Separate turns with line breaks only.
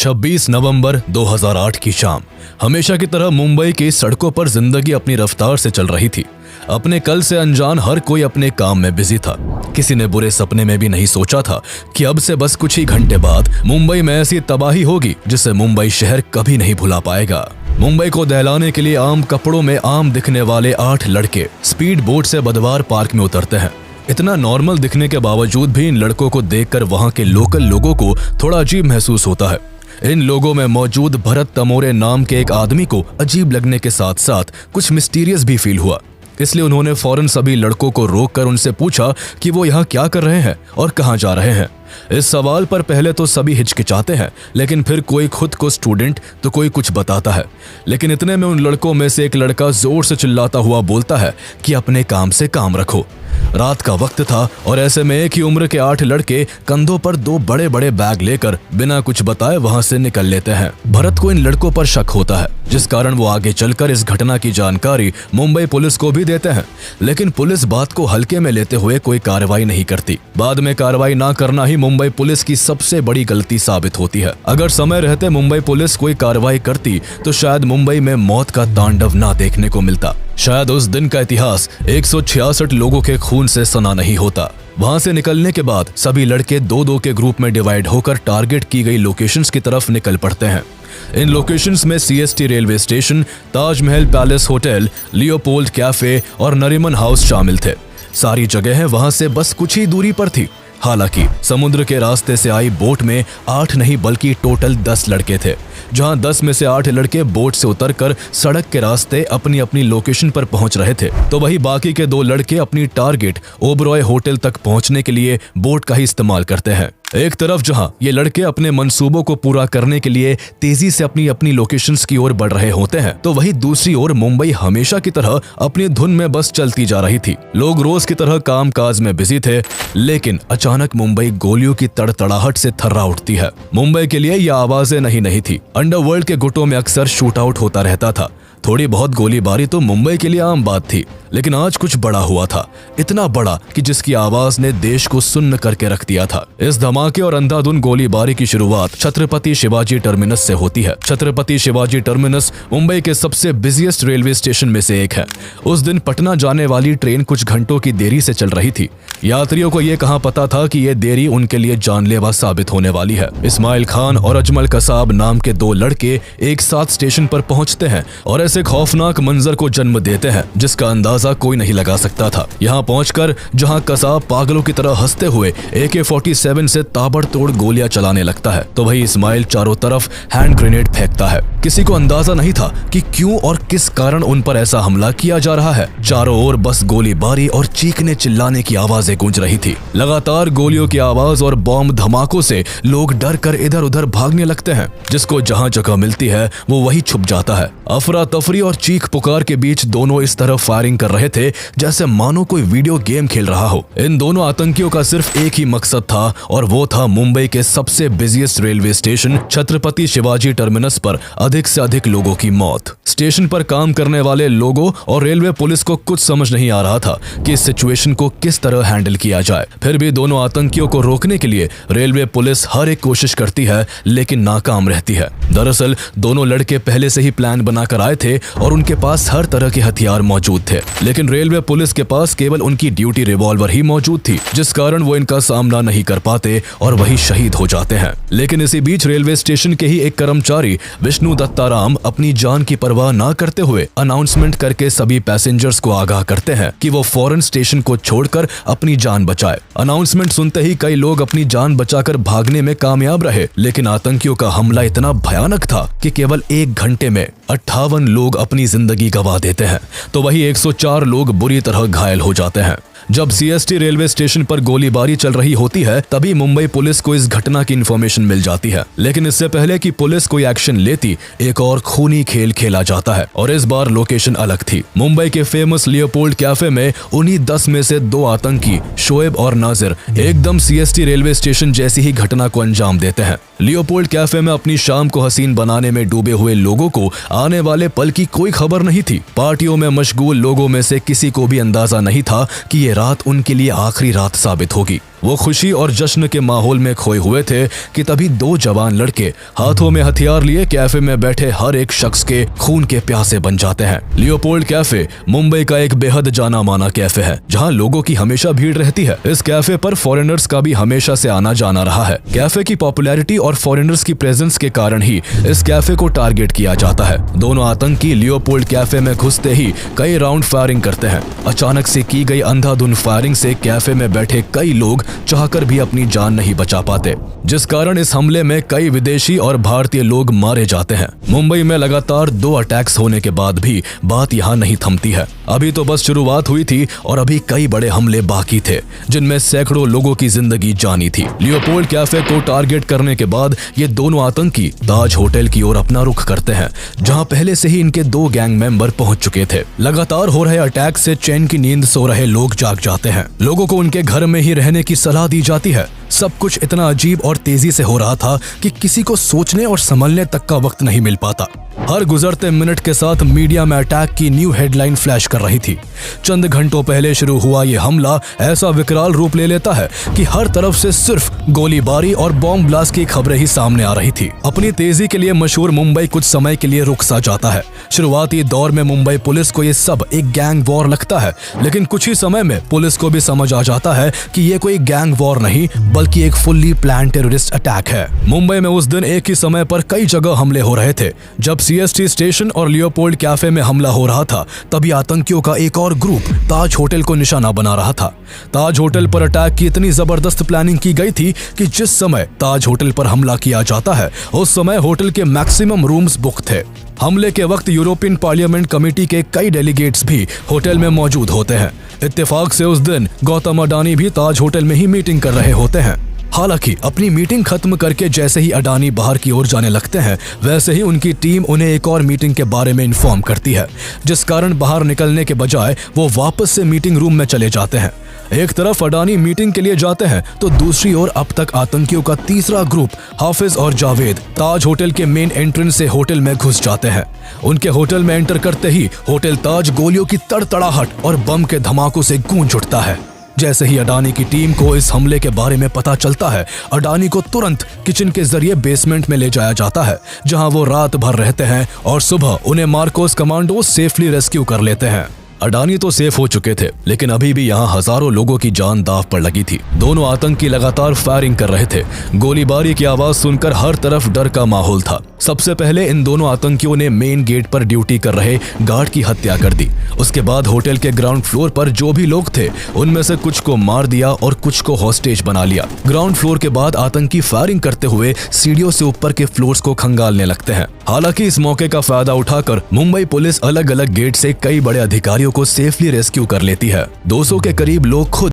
26 नवंबर 2008 की शाम हमेशा की तरह मुंबई की सड़कों पर जिंदगी अपनी रफ्तार से चल रही थी। अपने कल से अनजान हर कोई अपने काम में बिजी था। किसी ने बुरे सपने में भी नहीं सोचा था कि अब से बस कुछ ही घंटे बाद मुंबई में ऐसी तबाही होगी जिसे मुंबई शहर कभी नहीं भुला पाएगा। मुंबई को दहलाने के लिए आम कपड़ों में आम दिखने वाले 8 लड़के स्पीड बोट से बुधवार पार्क में उतरते हैं। इतना नॉर्मल दिखने के बावजूद भी इन लड़कों को देखकर वहां के लोकल लोगों को थोड़ा अजीब महसूस होता है। इन लोगों में मौजूद भरत तमोरे नाम के एक आदमी को अजीब लगने के साथ साथ कुछ मिस्टीरियस भी फील हुआ। इसलिए उन्होंने फौरन सभी लड़कों को रोककर उनसे पूछा कि वो यहाँ क्या कर रहे हैं और कहाँ जा रहे हैं। इस सवाल पर पहले तो सभी हिचकिचाते हैं, लेकिन फिर कोई खुद को स्टूडेंट तो कोई कुछ बताता है। लेकिन इतने में उन लड़कों में से एक लड़का जोर से चिल्लाता हुआ बोलता है कि अपने काम से काम रखो। रात का वक्त था और ऐसे में एक ही उम्र के 8 लड़के कंधों पर 2 बड़े बड़े बैग लेकर बिना कुछ बताए वहां से निकल लेते हैं। भरत को इन लड़कों पर शक होता है, जिस कारण वो आगे चलकर इस घटना की जानकारी मुंबई पुलिस को भी देते हैं। लेकिन पुलिस बात को हल्के में लेते हुए कोई कार्रवाई नहीं करती। बाद में कार्रवाई ना करना ही मुंबई पुलिस की सबसे बड़ी गलती साबित होती है। अगर समय रहते मुंबई पुलिस कोई कार्रवाई करती तो शायद मुंबई में मौत का तांडव ना देखने को मिलता। शायद उस दिन का इतिहास 166 लोगों के खून से सना नहीं होता। वहां से निकलने के बाद सभी लड़के 2-2 के ग्रुप में डिवाइड होकर टारगेट की गई लोकेशंस की तरफ निकल पड़ते हैं। इन लोकेशंस में CST railway station, Taj Mahal palace hotel, Leopold cafe और नरीमन हाउस शामिल थे। सारी जगह वहां से बस कुछ ही दूरी पर थी। हालांकि समुद्र के रास्ते से आई बोट में 8 नहीं बल्कि टोटल 10 लड़के थे। जहां 10 में से 8 लड़के बोट से उतरकर सड़क के रास्ते अपनी अपनी लोकेशन पर पहुंच रहे थे, तो वही बाकी के 2 लड़के अपनी टारगेट ओबरॉय होटल तक पहुंचने के लिए बोट का ही इस्तेमाल करते हैं। एक तरफ जहां ये लड़के अपने मंसूबों को पूरा करने के लिए तेजी से अपनी अपनी लोकेशंस की ओर बढ़ रहे होते हैं, तो वही दूसरी ओर मुंबई हमेशा की तरह अपनी धुन में बस चलती जा रही थी। लोग रोज की तरह काम काज में बिजी थे, लेकिन अचानक मुंबई गोलियों की तड़तड़ाहट से थर्रा उठती है। मुंबई के लिए यह आवाजें नहीं थी। अंडरवर्ल्ड के गुटों में अक्सर शूट आउट होता रहता था। थोड़ी बहुत गोलीबारी तो मुंबई के लिए आम बात थी, लेकिन आज कुछ बड़ा हुआ था। इतना बड़ा कि जिसकी आवाज ने देश को सुन्न करके रख दिया था। इस धमाके और अंधाधुन गोलीबारी की शुरुआत छत्रपति शिवाजी टर्मिनस से होती है। छत्रपति शिवाजी टर्मिनस मुंबई के सबसे बिजिएस्ट रेलवे स्टेशन में से एक है। उस दिन पटना जाने वाली ट्रेन कुछ घंटों की देरी से चल रही थी। यात्रियों को ये कहां पता था कि ये देरी उनके लिए जानलेवा साबित होने वाली है। इस्माइल खान और अजमल कसाब नाम के 2 लड़के एक साथ स्टेशन पर पहुंचते हैं और ऐसे खौफनाक मंजर को जन्म देते हैं जिसका अंदाजा कोई नहीं लगा सकता था। यहाँ पहुंचकर जहां कसाब पागलों की तरह हंसते हुए AK-47 से ताबड़तोड़ गोलियां चलाने लगता है, तो वही इस्माइल चारों तरफ हैंड ग्रेनेड फेंकता है। किसी को अंदाजा नहीं था कि क्यों और किस कारण उन पर ऐसा हमला किया जा रहा है। चारों ओर बस गोलीबारी और चीखने चिल्लाने की आवाजें गूंज रही थी। लगातार गोलियों की आवाज और बॉम्ब धमाकों से लोग डर कर इधर उधर भागने लगते हैं। जिसको जहां जगह मिलती है वो वही छुप जाता है। अफरा तफरी और चीख पुकार के बीच दोनों इस तरह फायरिंग कर रहे थे जैसे मानो कोई वीडियो गेम खेल रहा हो। इन दोनों आतंकियों का सिर्फ एक ही मकसद था और वो था मुंबई के सबसे busiest railway station Chhatrapati Shivaji terminus पर अधिक से अधिक लोगों की मौत। स्टेशन पर काम करने वाले लोगों और रेलवे पुलिस को कुछ समझ नहीं आ रहा था कि इस सिचुएशन को किस तरह हैंडल किया जाए। फिर भी दोनों आतंकियों को रोकने के लिए रेलवे पुलिस हर एक कोशिश करती है, लेकिन नाकाम रहती है। दरअसल दोनों लड़के पहले से ही प्लान बनाकर आए थे और उनके पास हर तरह के हथियार मौजूद थे, लेकिन रेलवे पुलिस के पास केवल उनकी ड्यूटी रिवॉल्वर ही मौजूद थी, जिस कारण वो इनका सामना नहीं कर पाते और वही शहीद हो जाते हैं। लेकिन इसी बीच रेलवे स्टेशन के ही एक कर्मचारी विष्णु दत्ताराम अपनी जान की परवाह ना करते हुए अनाउंसमेंट करके सभी पैसेंजर्स को आगाह करते हैं कि वो फौरन स्टेशन को छोड़कर अपनी जान बचाए। अनाउंसमेंट सुनते ही कई लोग अपनी जान बचाकर भागने में कामयाब रहे, लेकिन आतंकियों का हमला इतना भयानक था कि केवल 1 घंटे में 58 लोग अपनी जिंदगी गंवा देते हैं, तो वही 104 लोग बुरी तरह घायल हो जाते हैं। जब सीएसटी रेलवे स्टेशन पर गोलीबारी चल रही होती है, तभी मुंबई पुलिस को इस घटना की इंफॉर्मेशन मिल जाती है। लेकिन इससे पहले कि पुलिस कोई एक्शन लेती, एक और खूनी खेल खेला जाता है और इस बार लोकेशन अलग थी। मुंबई के फेमस लियोपोल्ड कैफे में उन्हीं 10 में से 2 आतंकी शोएब और नाजिर एकदम सीएसटी रेलवे स्टेशन जैसी ही घटना को अंजाम देते हैं। लियोपोल्ड कैफे में अपनी शाम को हसीन बनाने में डूबे हुए लोगों को आने वाले पल की कोई खबर नहीं थी। पार्टियों में मशगूल लोगों में से किसी को भी अंदाजा नहीं था कि ये रात उनके लिए आखिरी रात साबित होगी। वो खुशी और जश्न के माहौल में खोए हुए थे कि तभी दो जवान लड़के हाथों में हथियार लिए कैफे में बैठे हर एक शख्स के खून के प्यासे बन जाते हैं। लियोपोल्ड कैफे मुंबई का एक बेहद जाना माना कैफे है, जहां लोगों की हमेशा भीड़ रहती है। इस कैफे पर फॉरेनर्स का भी हमेशा से आना जाना रहा है। कैफे की पॉपुलैरिटी और फॉरेनर्स की प्रेजेंस के कारण ही इस कैफे को टारगेट किया जाता है। दोनों आतंकी लियोपोल्ड कैफे में घुसते ही कई राउंड फायरिंग करते हैं। अचानक से की गई अंधाधुंध फायरिंग से कैफे में बैठे कई लोग चाहकर भी अपनी जान नहीं बचा पाते, जिस कारण इस हमले में कई विदेशी और भारतीय लोग मारे जाते हैं। मुंबई में लगातार 2 अटैक्स होने के बाद भी बात यहाँ नहीं थमती है। अभी तो बस शुरुआत हुई थी और अभी कई बड़े हमले बाकी थे, जिनमें सैकड़ों लोगों की जिंदगी जानी थी। लियोपोल्ड कैफे को टारगेट करने के बाद ये दोनों आतंकी ताज होटल की ओर अपना रुख करते हैं, जहां पहले से ही इनके 2 गैंग मेंबर पहुंच चुके थे। लगातार हो रहे अटैक से चैन की नींद सो रहे लोग जाग जाते हैं। लोगों को उनके घर में ही रहने की सलाह दी जाती है। सब कुछ इतना अजीब और तेजी से हो रहा था कि किसी को सोचने और संभलने तक का वक्त नहीं मिल पाता। हर गुजरते मिनट के साथ मीडिया में अटैक की न्यू हेडलाइन फ्लैश कर रही थी। चंद घंटों पहले शुरू हुआ ये हमला ऐसा विकराल रूप ले लेता है कि हर तरफ से सिर्फ गोलीबारी और बॉम्ब ब्लास्ट की खबरें ही सामने आ रही थी। अपनी तेजी के लिए मशहूर मुंबई कुछ समय के लिए रुक सा जाता है। शुरुआती दौर में मुंबई पुलिस को ये सब एक गैंग वॉर लगता है, लेकिन कुछ ही समय में पुलिस को भी समझ आ जाता है कि ये कोई गैंग वॉर नहीं बल्कि एक फुल्ली प्लान टेररिस्ट अटैक है। मुंबई में उस दिन एक ही समय पर कई जगह हमले हो रहे थे। जब सीएसटी स्टेशन और लियोपोल्ड कैफे में हमला हो रहा था, तभी आतंकियों का एक और ग्रुप ताज होटल को निशाना बना रहा था। ताज होटल पर अटैक की इतनी जबरदस्त प्लानिंग की गई थी कि जिस समय ताज होटल पर हमला किया जाता है, उस समय होटल के मैक्सिमम रूम्स बुक थे। हमले के वक्त यूरोपियन पार्लियामेंट कमेटी के कई डेलीगेट्स भी होटल में मौजूद होते हैं। इत्तेफाक से उस दिन गौतम अडानी भी ताज होटल में ही मीटिंग कर रहे होते हैं। हालांकि अपनी मीटिंग खत्म करके जैसे ही अडानी बाहर की ओर जाने लगते हैं, वैसे ही उनकी टीम उन्हें एक और मीटिंग के बारे में इन्फॉर्म करती है, जिस कारण बाहर निकलने के बजाय वो वापस से मीटिंग रूम में चले जाते हैं। एक तरफ अडानी मीटिंग के लिए जाते हैं तो दूसरी ओर अब तक आतंकियों का तीसरा ग्रुप हाफिज और जावेद ताज होटल के मेन एंट्रेंस से होटल में घुस जाते हैं। उनके होटल में एंटर करते ही होटल ताज गोलियों की तड़तड़ाहट और बम के धमाकों से गूंज उठता है। जैसे ही अडानी की टीम को इस हमले के बारे में पता चलता है, अडानी को तुरंत किचन के जरिए बेसमेंट में ले जाया जाता है, जहां वो रात भर रहते हैं और सुबह उन्हें मार्कोस कमांडो सेफली रेस्क्यू कर लेते हैं। अडानी तो सेफ हो चुके थे, लेकिन अभी भी यहाँ हजारों लोगों की जान दांव पर लगी थी। दोनों आतंकी लगातार फायरिंग कर रहे थे। गोलीबारी की आवाज सुनकर हर तरफ डर का माहौल था। सबसे पहले इन दोनों आतंकियों ने मेन गेट पर ड्यूटी कर रहे गार्ड की हत्या कर दी। उसके बाद होटल के ग्राउंड फ्लोर पर जो भी लोग थे, उनमें से कुछ को मार दिया और कुछ को हॉस्टेज बना लिया। ग्राउंड फ्लोर के बाद आतंकी फायरिंग करते हुए सीढ़ियों से ऊपर के फ्लोर्स को खंगालने लगते हैं। हालांकि इस मौके का फायदा उठाकर मुंबई पुलिस अलग अलग गेट से कई बड़े अधिकारियों को सेफली रेस्क्यू कर लेती है। 200 के करीब लोग खुद